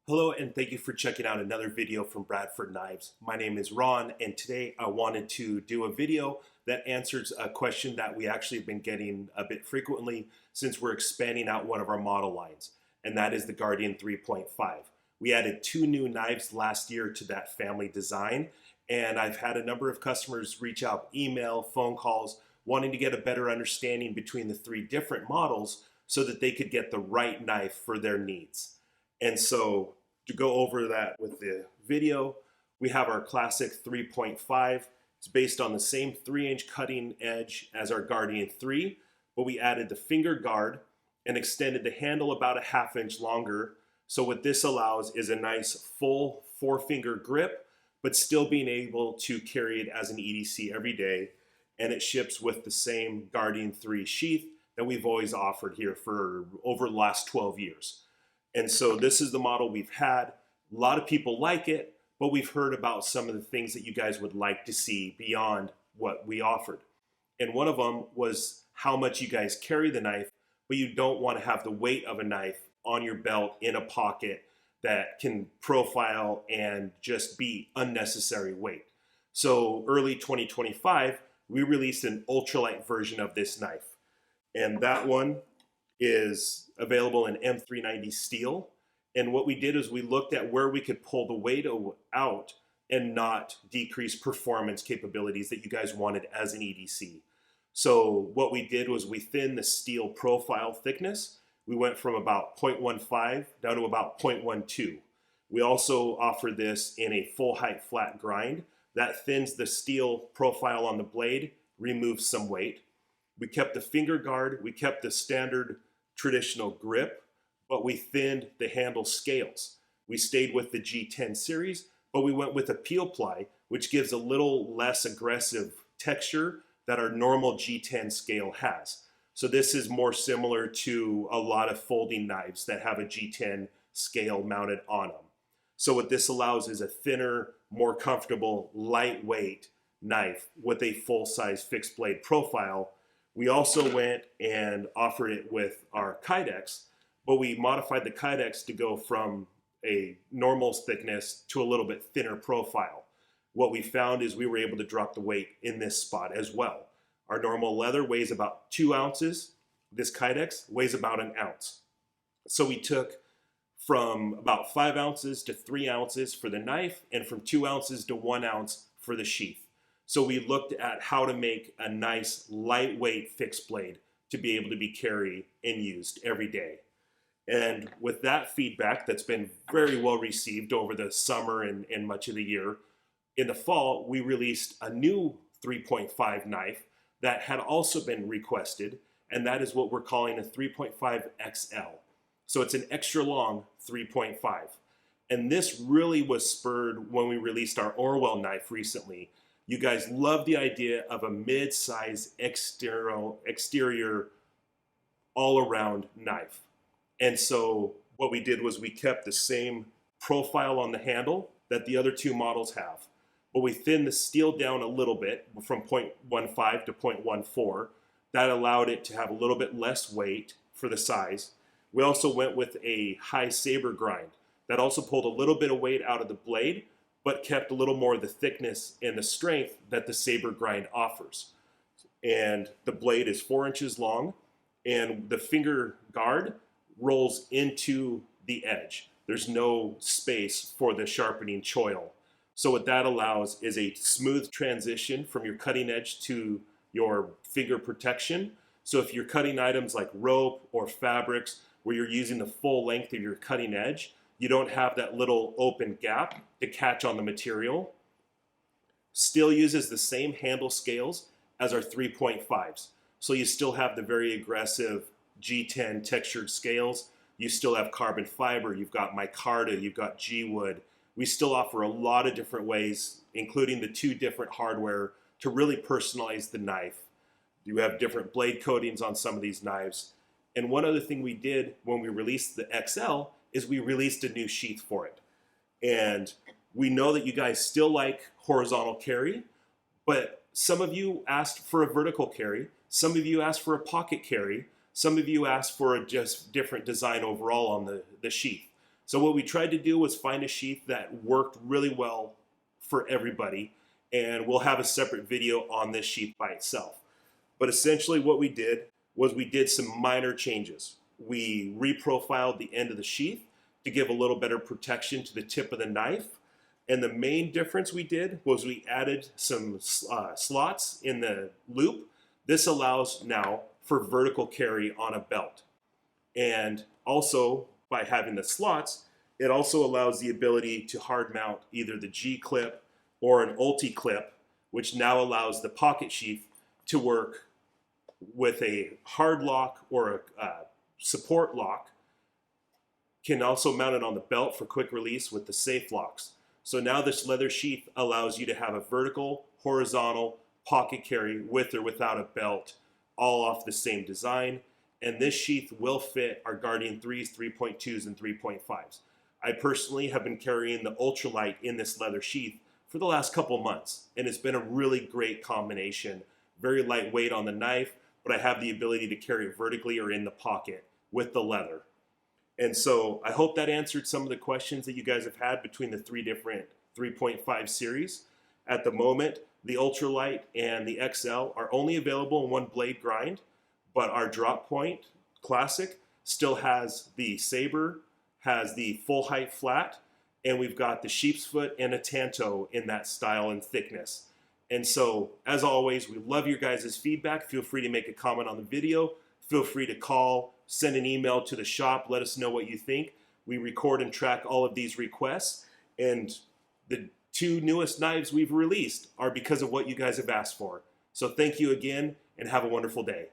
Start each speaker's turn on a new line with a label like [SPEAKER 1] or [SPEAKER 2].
[SPEAKER 1] Hello and thank you for checking out another video from Bradford Knives. My name is Ron and today I wanted to do a video that answers a question that we actually have been getting a bit frequently since we're expanding out one of our model lines, and that is the Guardian 3.5. We added two new knives last year to that family design, and I've had a number of customers reach out, email, phone calls, wanting to get a better understanding between the three different models so that they could get the right knife for their needs. And so to go over that with the video, we have our classic 3.5. It's based on the same 3-inch cutting edge as our Guardian 3, but we added the finger guard and extended the handle about a ½ inch longer. So what this allows is a nice full 4-finger grip, but still being able to carry it as an EDC every day. And it ships with the same Guardian 3 sheath that we've always offered here for over the last 12 years. And so this is the model we've had. A lot of people like it, but we've heard about some of the things that you guys would like to see beyond what we offered. And one of them was how much you guys carry the knife, but you don't want to have the weight of a knife on your belt in a pocket that can profile and just be unnecessary weight. So early 2025, we released an ultralight version of this knife. And that one is available in M390 steel. And what we did is we looked at where we could pull the weight out and not decrease performance capabilities that you guys wanted as an EDC. So what we did was we thinned the steel profile thickness. We went from about 0.15 down to about 0.12. We also offer this in a full height flat grind. That thins the steel profile on the blade, removes some weight. We kept the finger guard, we kept the standard traditional grip, but we thinned the handle scales. We stayed with the G10 series, but we went with a peel ply, which gives a little less aggressive texture that our normal G10 scale has. So this is more similar to a lot of folding knives that have a G10 scale mounted on them. So what this allows is a thinner, more comfortable, lightweight knife with a full-size fixed blade profile. We also went and offered it with our Kydex, but we modified the Kydex to go from a normal thickness to a little bit thinner profile. What we found is we were able to drop the weight in this spot as well. Our normal leather weighs about 2 ounces. This Kydex weighs about 1 ounce. So we took from about 5 ounces to 3 ounces for the knife and from 2 ounces to 1 ounce for the sheath. So we looked at how to make a nice lightweight fixed blade to be able to be carried and used every day. And with that feedback that's been very well received over the summer and much of the year, in the fall, we released a new 3.5 knife that had also been requested, and that is what we're calling a 3.5 XL. So it's an extra long 3.5. And this really was spurred when we released our Orwell knife recently. You guys love the idea of a mid-size exterior all-around knife. And so what we did was we kept the same profile on the handle that the other two models have, but we thinned the steel down a little bit from 0.15 to 0.14. That allowed it to have a little bit less weight for the size. We also went with a high saber grind. That also pulled a little bit of weight out of the blade, but kept a little more of the thickness and the strength that the saber grind offers. And the blade is 4 inches long, and the finger guard rolls into the edge. There's no space for the sharpening choil. So what that allows is a smooth transition from your cutting edge to your finger protection. So if you're cutting items like rope or fabrics where you're using the full length of your cutting edge, you don't have that little open gap to catch on the material. Still uses the same handle scales as our 3.5s. So you still have the very aggressive G10 textured scales. You still have carbon fiber, you've got micarta, you've got G-wood. We still offer a lot of different ways, including the 2 different hardware, to really personalize the knife. You have different blade coatings on some of these knives. And one other thing we did when we released the XL is we released a new sheath for it. And we know that you guys still like horizontal carry, but some of you asked for a vertical carry, some of you asked for a pocket carry, some of you asked for a just different design overall on the sheath. So what we tried to do was find a sheath that worked really well for everybody, and we'll have a separate video on this sheath by itself. But essentially what we did was we did some minor changes. We reprofiled the end of the sheath to give a little better protection to the tip of the knife. And the main difference we did was we added some slots in the loop. This allows now for vertical carry on a belt. And also by having the slots, it also allows the ability to hard mount either the G clip or an Ulti clip, which now allows the pocket sheath to work with a hard lock or a support lock. Can also mount it on the belt for quick release with the safe locks. So now this leather sheath allows you to have a vertical, horizontal pocket carry with or without a belt, all off the same design. And this sheath will fit our Guardian 3s, 3.2s, and 3.5s. I personally have been carrying the Ultralight in this leather sheath for the last couple months, and it's been a really great combination. Very lightweight on the knife, but I have the ability to carry it vertically or in the pocket with the leather. And so I hope that answered some of the questions that you guys have had between the three different 3.5 series. At the moment, the Ultralight and the XL are only available in one blade grind, but our Drop Point Classic still has the Saber, has the full height flat, and we've got the sheep's foot and a Tanto in that style and thickness. And so, as always, we love your guys' feedback. Feel free to make a comment on the video. Feel free to call, send an email to the shop. Let us know what you think. We record and track all of these requests. And the 2 newest knives we've released are because of what you guys have asked for. So thank you again, and have a wonderful day.